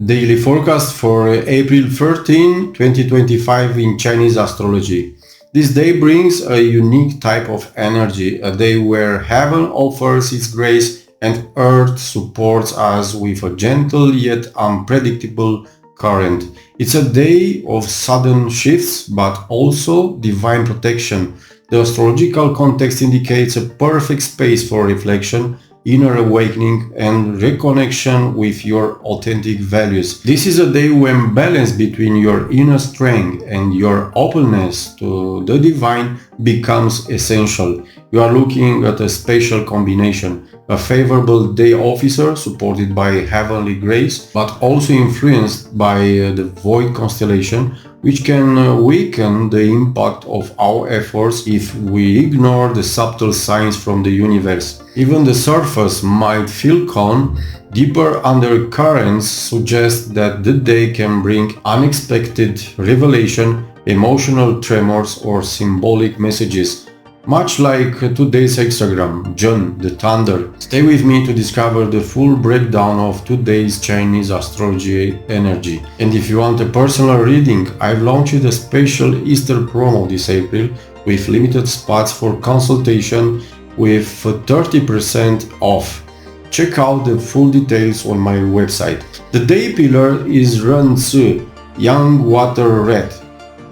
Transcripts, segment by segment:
Daily forecast for April 13, 2025 in Chinese astrology. This day brings a unique type of energy, a day where heaven offers its grace and earth supports us with a gentle yet unpredictable current. It's a day of sudden shifts, but also divine protection. The astrological context indicates a perfect space for reflection, inner awakening and reconnection with your authentic values. This is a day when balance between your inner strength and your openness to the divine becomes essential. You are looking at a special combination, a favorable day officer supported by heavenly grace, but also influenced by the void constellation, which can weaken the impact of our efforts if we ignore the subtle signs from the universe. Even the surface might feel calm, deeper undercurrents suggest that the day can bring unexpected revelation, emotional tremors or symbolic messages. Much like today's hexagram, Zhen, the thunder. Stay with me to discover the full breakdown of today's Chinese astrology energy. And if you want a personal reading, I've launched a special Easter promo this April with limited spots for consultation with 30% off. Check out the full details on my website. The day pillar is Ren Zi, Young Water Red.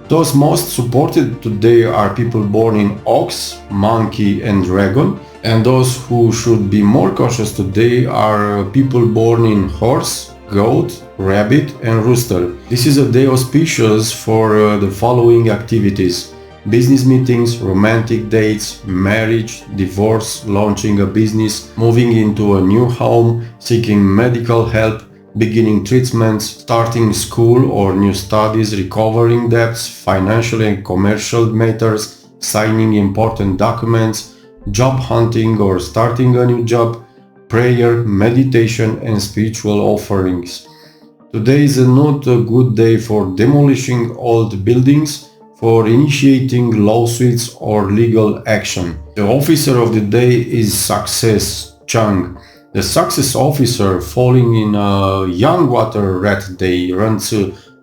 Those most supported today are people born in ox, monkey and dragon, and those who should be more cautious today are people born in horse, goat, rabbit and rooster. This is a day auspicious for the following activities: business meetings, romantic dates, marriage, divorce, launching a business, moving into a new home, seeking medical help, beginning treatments, starting school or new studies, recovering debts, financial and commercial matters, signing important documents, job hunting or starting a new job, prayer, meditation and spiritual offerings. Today is not a good day for demolishing old buildings, for initiating lawsuits or legal action. The officer of the day is Success, Chang. The success officer falling in a young water rat day runs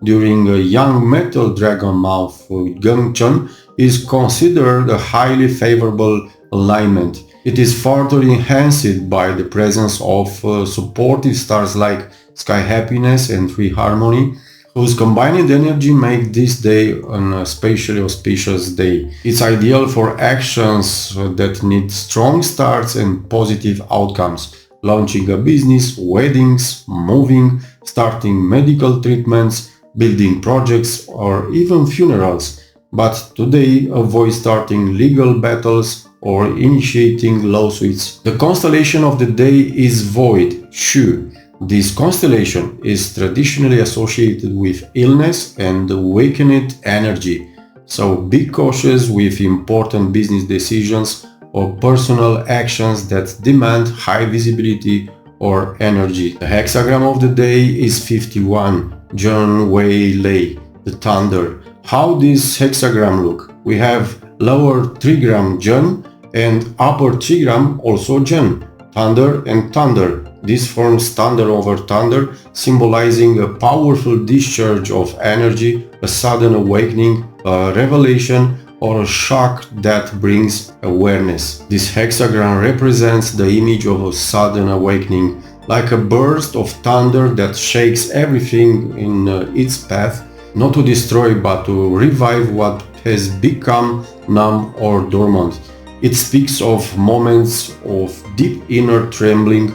during a young metal dragon month with Gengchen is considered a highly favorable alignment. It is further enhanced by the presence of supportive stars like Sky Happiness and Free Harmony, whose combined energy make this day an especially auspicious day. It's ideal for actions that need strong starts and positive outcomes. Launching a business, weddings, moving, starting medical treatments, building projects or even funerals. But today avoid starting legal battles or initiating lawsuits. The constellation of the day is Void, Shu. This constellation is traditionally associated with illness and awakened energy, so be cautious with important business decisions or personal actions that demand high visibility or energy. The hexagram of the day is 51, Zhen Wei Lei, the thunder. How does hexagram look? We have lower trigram Zhen and upper trigram also Zhen, thunder and thunder. This forms thunder over thunder, symbolizing a powerful discharge of energy, a sudden awakening, a revelation, or a shock that brings awareness. This hexagram represents the image of a sudden awakening, like a burst of thunder that shakes everything in its path, not to destroy but to revive what has become numb or dormant. It speaks of moments of deep inner trembling,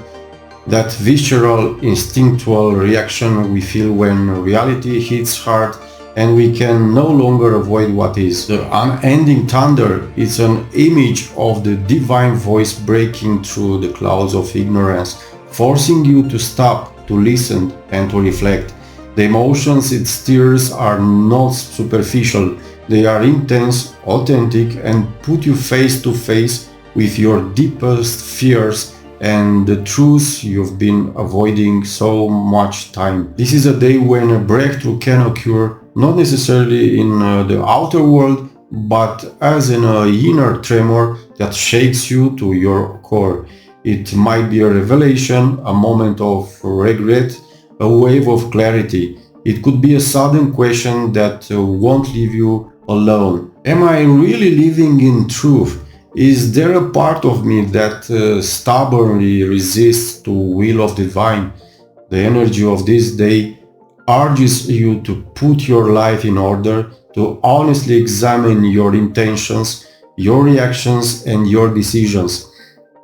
that visceral, instinctual reaction we feel when reality hits hard and we can no longer avoid what is. The unending thunder is an image of the divine voice breaking through the clouds of ignorance, forcing you to stop, to listen and to reflect. The emotions it stirs are not superficial, they are intense, authentic and put you face to face with your deepest fears and the truths you've been avoiding so much time. This is a day when a breakthrough can occur, not necessarily in the outer world, but as an inner tremor that shakes you to your core. It might be a revelation, a moment of regret, a wave of clarity. It could be a sudden question that won't leave you alone. Am I really living in truth? Is there a part of me that stubbornly resists the will of the divine? The energy of this day urges you to put your life in order, to honestly examine your intentions, your reactions, and your decisions.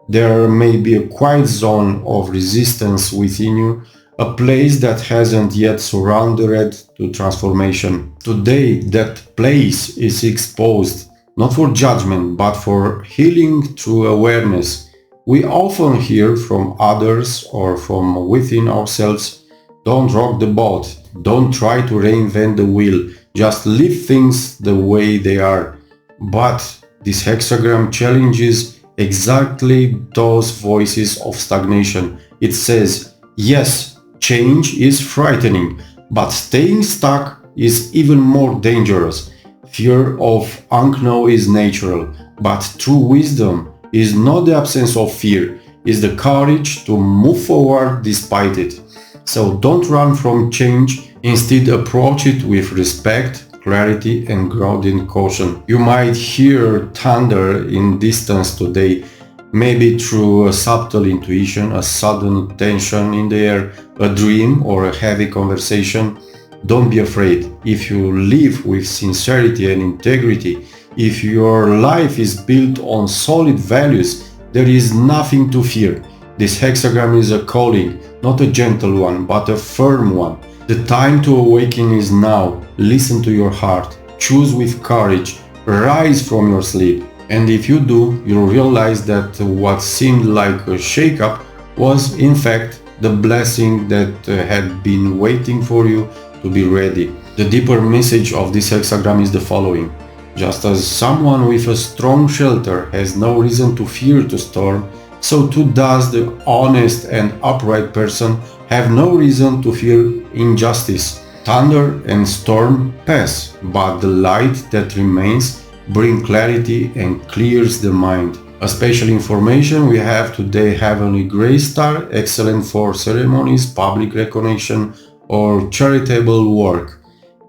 There may be a quiet zone of resistance within you, a place that hasn't yet surrendered to transformation. Today, that place is exposed, not for judgment, but for healing through awareness. We often hear from others or from within ourselves, don't rock the boat, don't try to reinvent the wheel, just leave things the way they are. But this hexagram challenges exactly those voices of stagnation. It says, yes, change is frightening, but staying stuck is even more dangerous. Fear of unknown is natural, but true wisdom is not the absence of fear, it's the courage to move forward despite it. So don't run from change, instead approach it with respect, clarity and grounded caution. You might hear thunder in distance today, maybe through a subtle intuition, a sudden tension in the air, a dream or a heavy conversation. Don't be afraid. If you live with sincerity and integrity, if your life is built on solid values, there is nothing to fear. This hexagram is a calling, not a gentle one, but a firm one. The time to awaken is now. Listen to your heart. Choose with courage. Rise from your sleep. And if you do, you'll realize that what seemed like a shake-up was in fact the blessing that had been waiting for you to be ready. The deeper message of this hexagram is the following. Just as someone with a strong shelter has no reason to fear the storm, so too does the honest and upright person have no reason to fear injustice. Thunder and storm pass, but the light that remains brings clarity and clears the mind. A special information we have today: Heavenly Grace Star, excellent for ceremonies, public recognition or charitable work.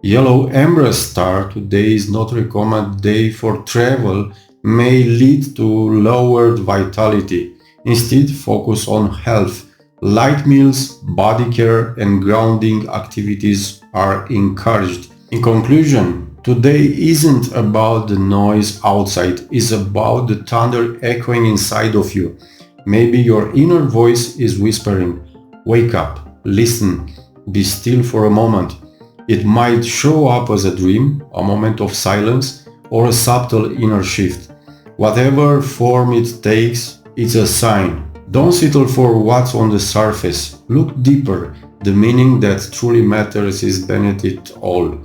Yellow Ember Star, today is not recommended day for travel, may lead to lowered vitality. Instead, focus on health. Light meals, body care and grounding activities are encouraged. In conclusion, today isn't about the noise outside, it's about the thunder echoing inside of you. Maybe your inner voice is whispering, wake up, listen, be still for a moment. It might show up as a dream, a moment of silence, or a subtle inner shift. Whatever form it takes, it's a sign. Don't settle for what's on the surface. Look deeper. The meaning that truly matters is beneath it all.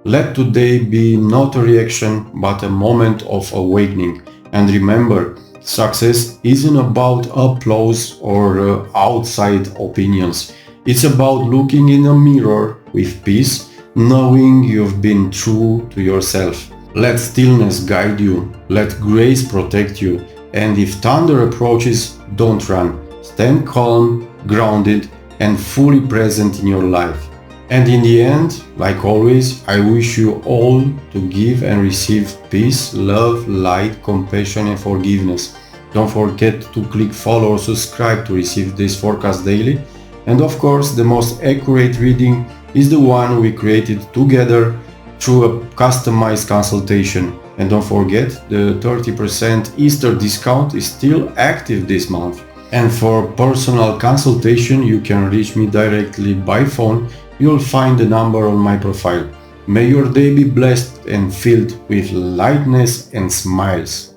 Let today be not a reaction, but a moment of awakening. And remember, success isn't about applause or outside opinions. It's about looking in a mirror with peace, knowing you've been true to yourself. Let stillness guide you. Let grace protect you. And if thunder approaches, don't run. Stand calm, grounded, and fully present in your life. And in the end, like always, I wish you all to give and receive peace, love, light, compassion, and forgiveness. Don't forget to click follow or subscribe to receive this forecast daily. And of course, the most accurate reading is the one we created together through a customized consultation. And don't forget, the 30% Easter discount is still active this month. And for personal consultation, you can reach me directly by phone. You'll find the number on my profile. May your day be blessed and filled with lightness and smiles.